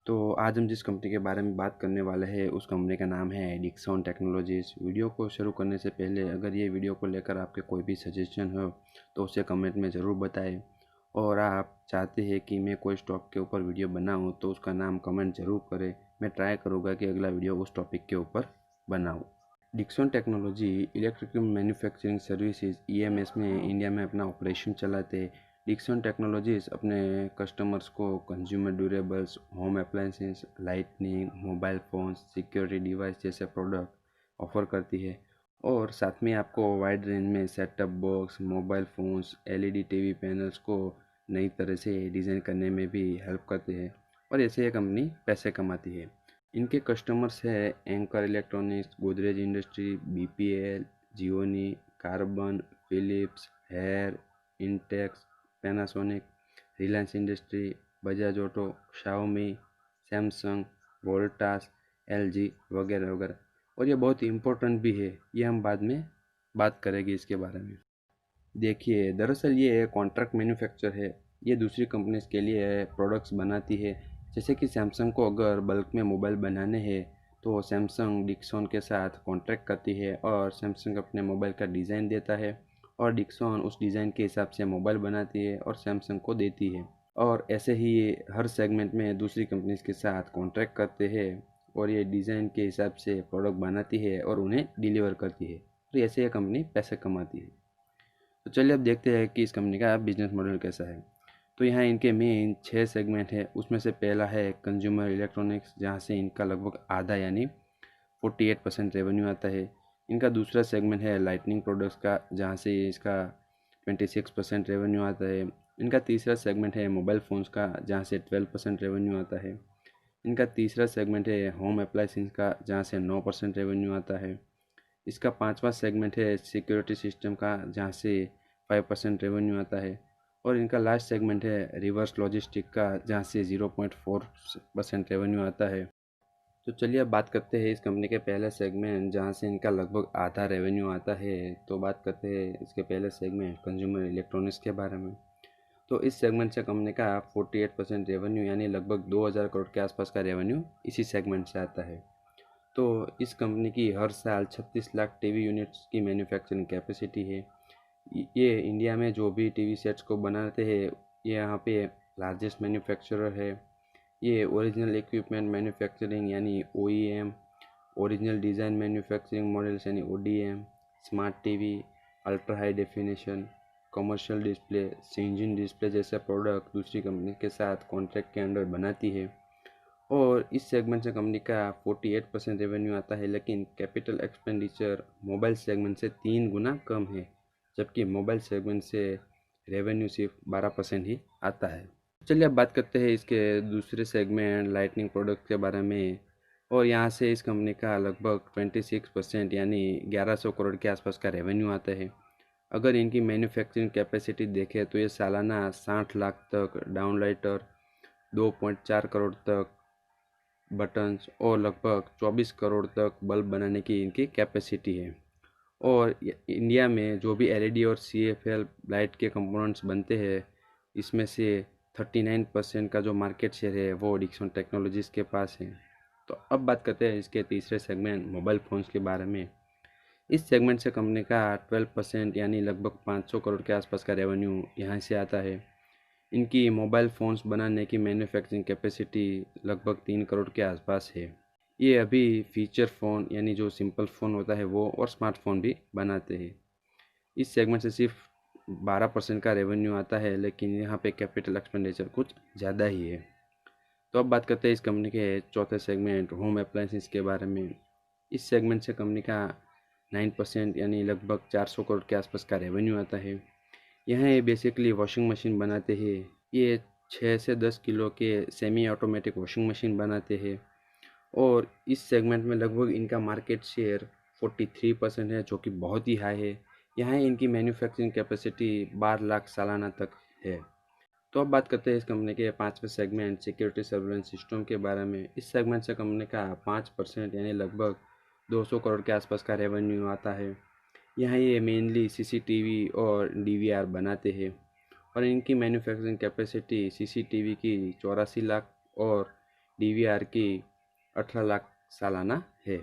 तो आज हम जिस कंपनी के बारे में बात करने वाले हैं उस कंपनी का नाम है डिक्सन टेक्नोलॉजीज़। वीडियो को शुरू करने से पहले अगर ये वीडियो को लेकर आपके कोई भी सजेशन हो तो उसे कमेंट में ज़रूर बताएं। और आप चाहते हैं कि मैं कोई टॉपिक के ऊपर वीडियो बनाऊं तो उसका नाम कमेंट ज़रूर करें। मैं ट्राई करूँगा कि अगला वीडियो उस टॉपिक के ऊपर बनाऊँ। Dixon technology electrical manufacturing services EMS में इंडिया में अपना ऑपरेशन चलाते हैं। डिक्सन टेक्नोलॉजीज अपने कस्टमर्स को consumer durables, home appliances, lightning, mobile phones, security device जैसे प्रोडक्ट ऑफर करती है। और साथ में आपको वाइड रेंज में setup box, mobile phones, LED TV panels को नई तरह से डिज़ाइन करने में भी हेल्प करती है। और ऐसे ये कंपनी पैसे कमाती है। इनके कस्टमर्स है Anchor Electronics, Godrej industry, BPL, Gionee, Karbonn, Philips, Haier, Intex, Panasonic, Reliance industry, Bajaj auto, Xiaomi, Samsung, Voltas, LG वगैरह वगैरह। और ये बहुत इम्पोर्टेंट भी है, ये हम बाद में बात करेंगे इसके बारे में। देखिए, दरअसल ये कॉन्ट्रैक्ट मैन्युफैक्चर है। ये दूसरी कंपनीज के लिए प्रोडक्ट्स बनाती है। जैसे कि सैमसंग को अगर बल्क में मोबाइल बनाने हैं तो सैमसंग डिक्सन के साथ कॉन्ट्रैक्ट करती है और सैमसंग अपने मोबाइल का डिज़ाइन देता है और डिक्सन उस डिज़ाइन के हिसाब से मोबाइल बनाती है और सैमसंग को देती है। और ऐसे ही ये हर सेगमेंट में दूसरी कंपनीज के साथ कॉन्ट्रैक्ट करते हैं और ये डिज़ाइन के हिसाब से प्रोडक्ट बनाती है और उन्हें डिलीवर करती है। तो ऐसे ये कंपनी पैसे कमाती है। तो चलिए अब देखते हैं कि इस कंपनी का बिजनेस मॉडल कैसा है। तो यहाँ इनके मेन 6 सेगमेंट है। उसमें से पहला है कंज्यूमर इलेक्ट्रॉनिक्स, जहाँ से इनका लगभग आधा यानी 48% रेवेन्यू आता है। इनका दूसरा सेगमेंट है लाइटनिंग प्रोडक्ट्स का, जहाँ से इसका 26% रेवेन्यू आता है। इनका तीसरा सेगमेंट है मोबाइल फ़ोन्स का, जहाँ से 12% रेवेन्यू आता है। इनका तीसरा सेगमेंट है होम अप्लायंसेस का, जहाँ से 9% रेवेन्यू आता है। इसका पांचवा सेगमेंट है सिक्योरिटी सिस्टम का, जहाँ से 5% रेवेन्यू आता है। और इनका लास्ट सेगमेंट है रिवर्स लॉजिस्टिक का, जहाँ से 0.4% रेवेन्यू आता है। तो चलिए अब बात करते हैं इस कंपनी के पहले सेगमेंट, जहाँ से इनका लगभग आधा रेवेन्यू आता है। तो बात करते हैं इसके पहले सेगमेंट कंज्यूमर इलेक्ट्रॉनिक्स के बारे में। तो इस सेगमेंट से कंपनी का 48% रेवेन्यू यानी लगभग 2000 करोड़ के आसपास का रेवेन्यू इसी सेगमेंट से आता है। तो इस कंपनी की हर साल 36 लाख टीवी यूनिट्स की मैन्युफैक्चरिंग कैपेसिटी है। ये इंडिया में जो भी टीवी सेट्स को बनाते हैं, ये यहाँ पे लार्जेस्ट मैन्युफैक्चरर है। ये ओरिजिनल इक्विपमेंट मैन्युफैक्चरिंग यानी OEM, original design manufacturing models यानी ODM, smart TV, ultra high definition, commercial display, signage display जैसे प्रोडक्ट दूसरी कंपनी के साथ कॉन्ट्रैक्ट के अंडर बनाती है। और इस सेगमेंट से कंपनी का 48% रेवेन्यू आता है, लेकिन कैपिटल एक्सपेंडिचर मोबाइल सेगमेंट से 3 गुना कम है, जबकि मोबाइल सेगमेंट से रेवेन्यू सिर्फ 12% ही आता है। चलिए अब बात करते हैं इसके दूसरे सेगमेंट लाइटनिंग प्रोडक्ट के बारे में। और यहाँ से इस कंपनी का लगभग 26% यानी 1100 करोड़ के आसपास का रेवेन्यू आता है। अगर इनकी मैन्युफैक्चरिंग कैपेसिटी देखें तो ये सालाना 60 लाख तक डाउनलाइटर, 2.4 करोड़ तक बटन्स और लगभग 24 करोड़ तक बल्ब बनाने की इनकी कैपेसिटी है। और इंडिया में जो भी एलईडी और सीएफएल लाइट के कंपोनेंट्स बनते हैं, इसमें से 39% का जो मार्केट शेयर है वो डिक्सन टेक्नोलॉजीज़ के पास है। तो अब बात करते हैं इसके तीसरे सेगमेंट मोबाइल फ़ोन्स के बारे में। इस सेगमेंट से कंपनी का 12% यानी लगभग 500 करोड़ के आसपास का रेवेन्यू यहाँ से आता है। इनकी मोबाइल फ़ोन्स बनाने की मैन्युफैक्चरिंग कैपेसिटी लगभग 3 करोड़ के आसपास है। ये अभी फीचर फ़ोन यानी जो सिंपल फ़ोन होता है वो और स्मार्टफोन भी बनाते हैं। इस सेगमेंट से सिर्फ 12% का रेवेन्यू आता है, लेकिन यहाँ पे कैपिटल एक्सपेंडिचर कुछ ज़्यादा ही है। तो अब बात करते हैं इस कंपनी के चौथे सेगमेंट होम अप्लायंसेस के बारे में। इस सेगमेंट से कंपनी का 9% यानी लगभग 400 करोड़ के आसपास का रेवेन्यू आता है। यहाँ ये बेसिकली वॉशिंग मशीन बनाते हैं। ये 6 से 10 किलो के सेमी ऑटोमेटिक वॉशिंग मशीन बनाते हैं। और इस सेगमेंट में लगभग इनका मार्केट शेयर 43% है, जो कि बहुत ही हाई है। यहाँ इनकी मैन्युफैक्चरिंग कैपेसिटी 12 लाख सालाना तक है। तो अब बात करते हैं इस कंपनी के पांचवें सेगमेंट सिक्योरिटी सर्विलेंस सिस्टम के बारे में। इस सेगमेंट से कंपनी का 5% यानी लगभग 200 करोड़ के आसपास का रेवेन्यू आता है। यहाँ ये मेनली सीसीटीवी और डीवीआर बनाते हैं। और इनकी मैन्युफैक्चरिंग कैपेसिटी सीसीटीवी की 84 लाख और DVR की 18 लाख सालाना है।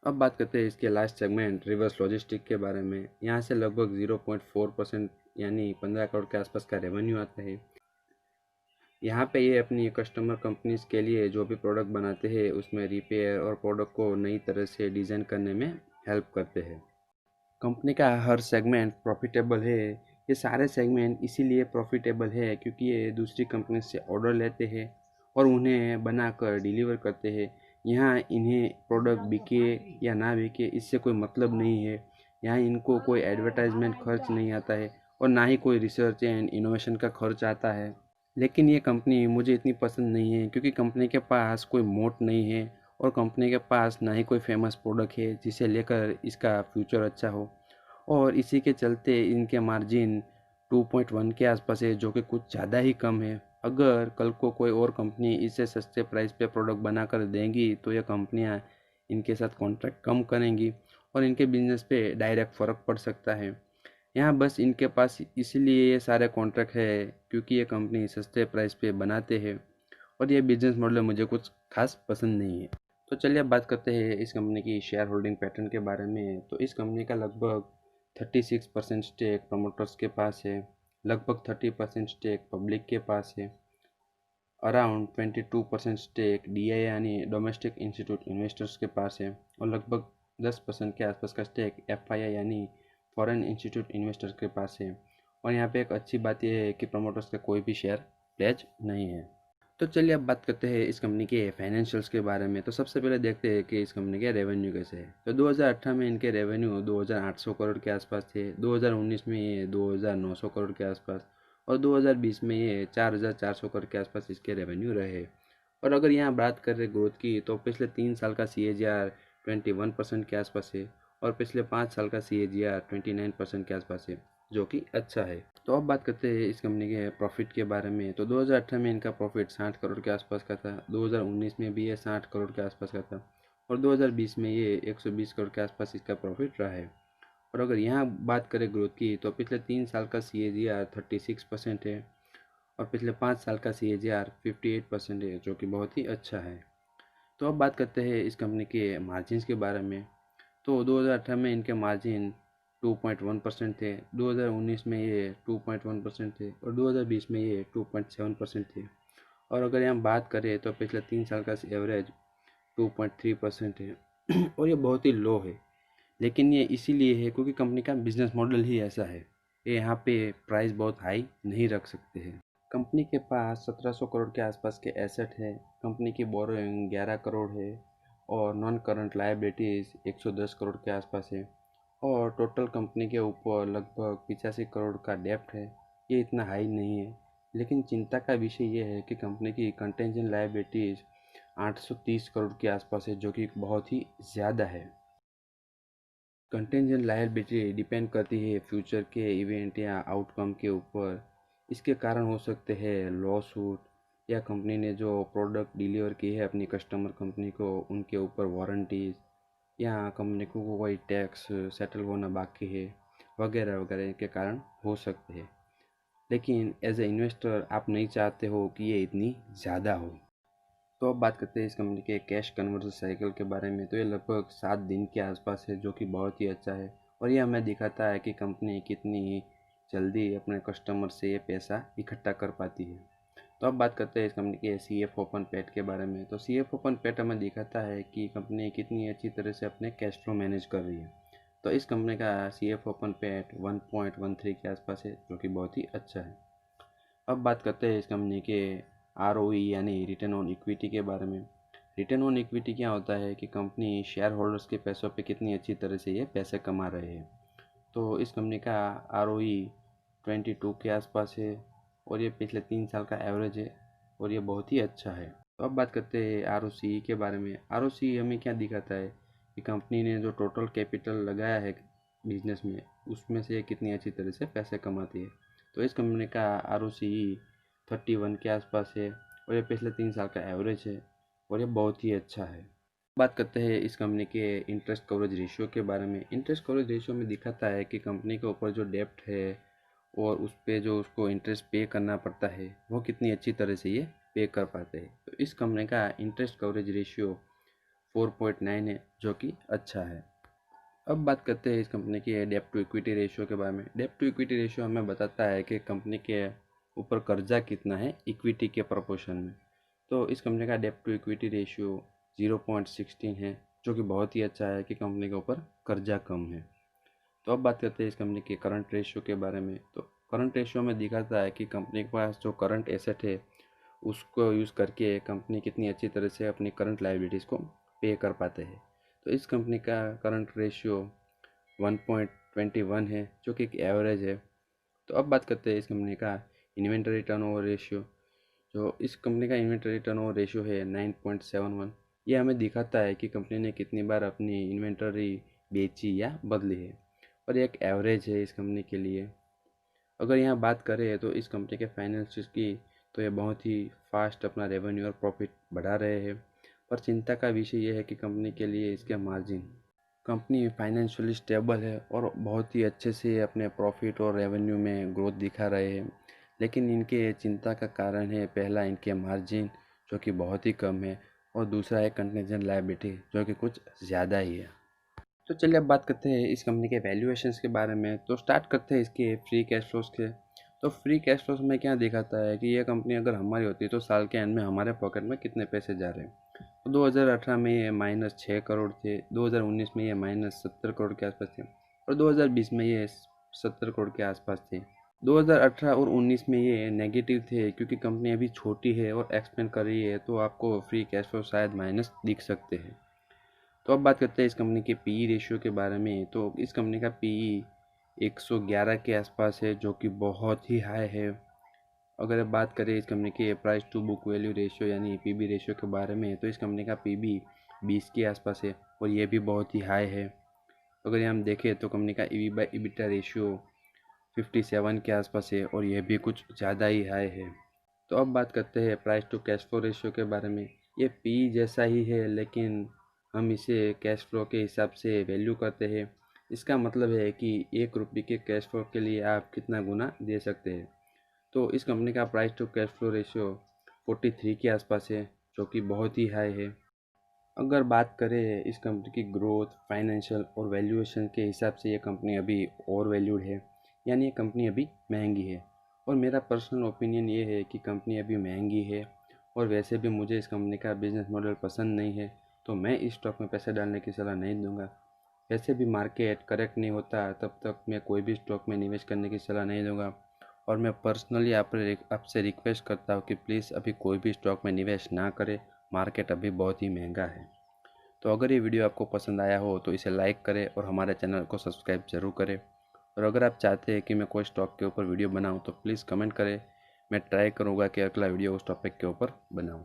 अब बात करते हैं इसके लास्ट सेगमेंट रिवर्स लॉजिस्टिक के बारे में। यहाँ से लगभग 0.4% यानी 15 करोड़ के आसपास का रेवेन्यू आता है। यहाँ पे ये अपनी कस्टमर कंपनीज के लिए जो भी प्रोडक्ट बनाते हैं उसमें रिपेयर और प्रोडक्ट को नई तरह से डिज़ाइन करने में हेल्प करते हैं। कंपनी का हर सेगमेंट प्रॉफिटेबल है। ये सारे सेगमेंट इसीलिए प्रॉफिटेबल है क्योंकि ये दूसरी कंपनी से ऑर्डर लेते हैं और उन्हें बनाकर डिलीवर करते हैं। यहाँ इन्हें प्रोडक्ट बिके या ना बिके इससे कोई मतलब नहीं है। यहाँ इनको कोई एडवर्टाइजमेंट खर्च नहीं आता है और ना ही कोई रिसर्च एंड इनोवेशन का खर्च आता है। लेकिन ये कंपनी मुझे इतनी पसंद नहीं है क्योंकि कंपनी के पास कोई मोट नहीं है और कंपनी के पास ना ही कोई फेमस प्रोडक्ट है जिसे लेकर इसका फ्यूचर अच्छा हो। और इसी के चलते इनके मार्जिन 2.1 के आसपास है जो कि कुछ ज़्यादा ही कम है। अगर कल को कोई और कंपनी इससे सस्ते प्राइस पे प्रोडक्ट बना कर देंगी तो ये कंपनियां इनके साथ कॉन्ट्रैक्ट कम करेंगी और इनके बिजनेस पे डायरेक्ट फ़र्क पड़ सकता है। यहाँ बस इनके पास इसीलिए ये सारे कॉन्ट्रैक्ट है क्योंकि ये कंपनी सस्ते प्राइस पे बनाते हैं और ये बिजनेस मॉडल मुझे कुछ खास पसंद नहीं है। तो चलिए अब बात करते हैं इस कंपनी की शेयर होल्डिंग पैटर्न के बारे में। तो इस कंपनी का लगभग 36% स्टेक प्रमोटर्स के पास है, लगभग 30% स्टेक पब्लिक के पास है, अराउंड 22% स्टेक DI यानी डोमेस्टिक इंस्टीट्यूट इन्वेस्टर्स के पास है और लगभग 10% के आसपास का स्टेक FII यानी फॉरेन इंस्टीट्यूट इन्वेस्टर्स के पास है। और यहाँ पे एक अच्छी बात यह है कि प्रमोटर्स का कोई भी शेयर प्लेज नहीं है। तो चलिए अब बात करते हैं इस कंपनी के फाइनेंशियल्स के बारे में। तो सबसे पहले देखते हैं कि इस कंपनी के रेवेन्यू कैसे है। तो 2018 में इनके रेवेन्यू 2800 करोड़ के आसपास थे, 2019 में ये 2900 करोड़ के आसपास और 2020 में ये 4400 करोड़ के आसपास इसके रेवेन्यू रहे। और अगर यहाँ बात करें ग्रोथ की तो पिछले 3 साल का CAGR 21% के आसपास है और पिछले 5 साल का CAGR 29% के आसपास है जो कि अच्छा है। तो अब बात करते हैं इस कंपनी के प्रॉफिट के बारे में। तो 2018 में इनका प्रॉफिट 60 करोड़ के आसपास का था, 2019 में भी ये 60 करोड़ के आसपास का था और 2020 में ये 120 करोड़ के आसपास इसका प्रॉफिट रहा है। और अगर यहाँ बात करें ग्रोथ की तो पिछले 3 साल का CAGR 36% है और पिछले 5 साल का CAGR 58% है जो कि बहुत ही अच्छा है। तो अब बात करते हैं इस कंपनी के मार्जिन्स के बारे में। तो 2018 में इनके मार्जिन 2.1% थे, 2019 में ये 2.1% थे और 2020 में ये 2.7% थे। और अगर हम बात करें तो पिछले 3 साल का एवरेज 2.3% है और ये बहुत ही लो है। लेकिन ये इसीलिए है क्योंकि कंपनी का बिजनेस मॉडल ही ऐसा है। ये यहाँ पे प्राइस बहुत हाई नहीं रख सकते हैं। कंपनी के पास 1700 करोड़ के आसपास के एसेट है, कंपनी की बोरोइंग 11 करोड़ है और नॉन करंट लायबिलिटीज़ 110 करोड़ के आसपास है और टोटल कंपनी के ऊपर लगभग 85 करोड़ का डेप्ट है। ये इतना हाई नहीं है, लेकिन चिंता का विषय ये है कि कंपनी की कंटेंजेंट लायबिलिटीज़ 830 करोड़ के आसपास है जो कि बहुत ही ज़्यादा है। कंटेंजेंट लायबिलिटी डिपेंड करती है फ्यूचर के इवेंट या आउटकम के ऊपर। इसके कारण हो सकते हैं लॉ सूट या कंपनी ने जो प्रोडक्ट डिलीवर की है अपनी कस्टमर कंपनी को उनके ऊपर वारंटीज या कंपनी को कोई टैक्स सेटल होना बाकी है वगैरह वगैरह के कारण हो सकते हैं। लेकिन एज ए इन्वेस्टर आप नहीं चाहते हो कि ये इतनी ज़्यादा हो। तो अब बात करते हैं इस कंपनी के कैश कन्वर्जन साइकिल के बारे में। तो ये लगभग 7 दिन के आसपास है जो कि बहुत ही अच्छा है और ये हमें दिखाता है कि कंपनी कितनी जल्दी अपने कस्टमर से ये पैसा इकट्ठा कर पाती है। तो अब बात करते हैं इस कंपनी के CF ओपन पेट के बारे में। तो CF ओपन पेट हमें दिखाता है कि कंपनी कितनी अच्छी तरह से अपने कैश फ्लो मैनेज कर रही है। तो इस कंपनी का CF ओपन पेट 1.13 के आसपास है जो कि बहुत ही अच्छा है। अब बात करते हैं इस कंपनी के ROE यानी रिटर्न ऑन इक्विटी के बारे में। रिटर्न ऑन इक्विटी क्या होता है कि कंपनी शेयर होल्डर्स के पैसों पे कितनी अच्छी तरह से ये पैसे कमा रहे हैं। तो इस कंपनी का ROE 22 के आसपास है और ये पिछले 3 साल का एवरेज है और ये बहुत ही अच्छा है। तो अब बात करते हैं ROCE के बारे में। ROCE हमें क्या दिखाता है कि कंपनी ने जो टोटल कैपिटल लगाया है बिजनेस में उसमें से कितनी अच्छी तरह से पैसे कमाती है। तो इस कंपनी का ROCE 31 के आसपास है और ये पिछले 3 साल का एवरेज है और ये बहुत ही अच्छा है। बात करते हैं इस कंपनी के इंटरेस्ट कवरेज रेशियो के बारे में। इंटरेस्ट कवरेज रेशियो में दिखाता है कि कंपनी के ऊपर जो डेप्ट है और उस पर जो उसको इंटरेस्ट पे करना पड़ता है वो कितनी अच्छी तरह से ये पे कर पाते हैं। तो इस कंपनी का इंटरेस्ट कवरेज रेशियो 4.9 है, जो कि अच्छा है। अब बात करते हैं इस कंपनी की डेब्ट टू इक्विटी रेशियो के बारे में। डेब्ट टू इक्विटी रेशियो हमें बताता है कि कंपनी के ऊपर कर्जा कितना है इक्विटी के प्रोपोर्शन में। तो इस कंपनी का डेब्ट टू इक्विटी रेशियो 0.16 है, जो कि बहुत ही अच्छा है कि कंपनी के ऊपर कर्जा कम है। तो अब बात करते हैं इस कंपनी के करंट रेशियो के बारे में। तो करंट रेशियो में दिखाता है कि कंपनी के पास जो करंट एसेट है उसको यूज़ करके कंपनी कितनी अच्छी तरह से अपनी करंट लायबिलिटीज़ को पे कर पाते हैं। तो इस कंपनी का करंट रेशियो 1.21 है, जो कि एक एवरेज है। तो अब बात करते हैं इस कंपनी का इन्वेंटरी टर्नओवर रेशियो। जो इस कंपनी का इन्वेंटरी टर्नओवर रेशियो है 9.71। ये हमें दिखाता है कि कंपनी ने कितनी बार अपनी इन्वेंटरी बेची या बदली है, और ये एक एवरेज है इस कंपनी के लिए। अगर यहाँ बात करें तो इस कंपनी के फाइनेंशियल की, तो ये बहुत ही फास्ट अपना रेवेन्यू और प्रॉफिट बढ़ा रहे हैं। पर चिंता का विषय ये है कि कंपनी के लिए इसके मार्जिन, कंपनी फाइनेंशियली स्टेबल है और बहुत ही अच्छे से अपने प्रॉफिट और रेवेन्यू में ग्रोथ दिखा रहे हैं। लेकिन इनके चिंता का कारण है, पहला इनके मार्जिन जो कि बहुत ही कम है, और दूसरा है कंटिजेंट लायबिलिटी जो कि कुछ ज़्यादा ही है। तो चलिए अब बात करते हैं इस कंपनी के वैल्यूएशंस के बारे में। तो स्टार्ट करते हैं इसके फ्री कैश फ्लोज के। तो फ्री कैश फ्लोज में क्या दिखाता है कि ये कंपनी अगर हमारी होती तो साल के एंड में हमारे पॉकेट में कितने पैसे जा रहे हैं। तो 2018 में ये -6 करोड़ थे, 2019 में ये -70 करोड़ के आसपास थे, और 2020 में ये 70 करोड़ के आसपास थे। 2018 और 19 में ये नेगेटिव थे क्योंकि कंपनी अभी छोटी है और एक्सपेंड कर रही है, तो आपको फ्री कैश फ्लो शायद माइनस दिख सकते हैं। तो अब बात करते हैं इस कंपनी के पीई रेशियो के बारे में। तो इस कंपनी का पीई 111 के आसपास है, जो कि बहुत ही हाई है। अगर बात करें इस कंपनी के price to book value ratio यानी पीबी रेशियो के बारे में, तो इस कंपनी का पीबी 20 के आसपास है, और ये भी बहुत ही हाई है। अगर हम देखें तो कंपनी का ईवी बाई ईबिटा रेशियो 57 के आसपास है, और यह भी कुछ ज़्यादा ही हाई है। तो अब बात करते हैं price to cash flow ratio के बारे में। ये पी जैसा ही है, लेकिन हम इसे कैश फ्लो के हिसाब से वैल्यू करते हैं। इसका मतलब है कि 1 रुपये के कैश फ्लो के लिए आप कितना गुना दे सकते हैं। तो इस कंपनी का price to cash flow ratio 43 के आसपास है, जो कि बहुत ही हाई है। अगर बात करें इस कंपनी की ग्रोथ, फाइनेंशियल और वैल्यूएशन के हिसाब से, ये कंपनी अभी ओवर वैल्यूड है, यानी ये कंपनी अभी महंगी है। और मेरा पर्सनल ओपिनियन ये है कि कंपनी अभी महंगी है, और वैसे भी मुझे इस कंपनी का बिजनेस मॉडल पसंद नहीं है, तो मैं इस स्टॉक में पैसे डालने की सलाह नहीं दूंगा। वैसे भी मार्केट करेक्ट नहीं होता तब तक मैं कोई भी स्टॉक में निवेश करने की सलाह नहीं दूंगा। और मैं पर्सनली आपसे रिक्वेस्ट करता हूँ कि प्लीज़ अभी कोई भी स्टॉक में निवेश ना करें, मार्केट अभी बहुत ही महंगा है। तो अगर ये वीडियो आपको पसंद आया हो तो इसे लाइक करें और हमारे चैनल को सब्सक्राइब ज़रूर करें। और अगर आप चाहते हैं कि मैं कोई स्टॉक के ऊपर वीडियो बनाऊं तो प्लीज़ कमेंट करें। मैं ट्राई करूंगा कि अगला वीडियो उस टॉपिक के ऊपर बनाऊं।